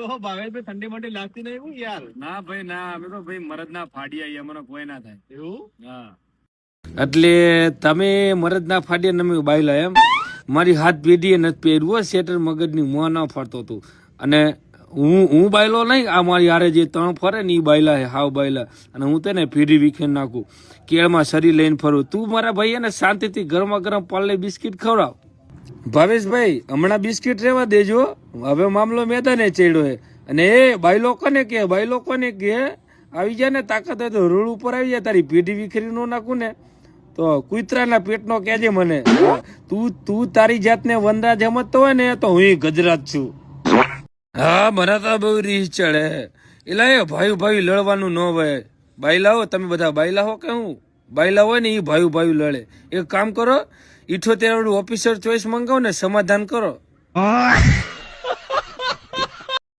ભાવેશભાઈ ઠંડી મંડી લાગતી નહીં હું યાર. ના ભાઈ ના, અમે તો ભાઈ મરદ ના ફાડી આવીએ, મને કોઈ ના થાય. એવું? હા. એટલે તમે મરદ ના ફાડ્યા નમી બાયલા એમ. મારી હાથ પેઢીએ નથી પહેર્યું સેટર મગજની મોં ના ફરતો હતું. અને હું બાયલો નહીં, આ મારી હારે જે ત્રણ ફરે ને એ બાયલા હે, હાવ બાયલા. અને હું તેને પેઢી વિખેર નાખું, કેળમાં શરીર લઈને ફરું. તું મારા ભાઈ એને શાંતિથી ગરમા ગરમ પાર્લે બિસ્કિટ ખવડાવ. ભાવેશભાઈ હમણાં બિસ્કિટ રહેવા દેજો, હવે મામલો મેદાને ચડ્યો હે. અને એ બાયલો કોને કે, બાયલો કોને કે, આવી જાય ને તાકાત હોય તો રોડ ઉપર આવી જાય, તારી પેઢી વિખેરી નો નાખું ને તો કુતરાના પેટનો કહેજે મને. તું તારી જાતને વનરાજ સમજતો હોય ને તો હું ગજરાજ છું. હા મને તો બહુ રીસ ચડે. એલા એ ભાઈ લડવાનું ન હોય. બાયલા હો તમે બધા, બાયલા હો કે હું? બાયલા હોય ને એ ભાઈ લડે. એક કામ કરો, 78 ઓફિસર ચોઈસ મંગાવો ને સમાધાન કરો.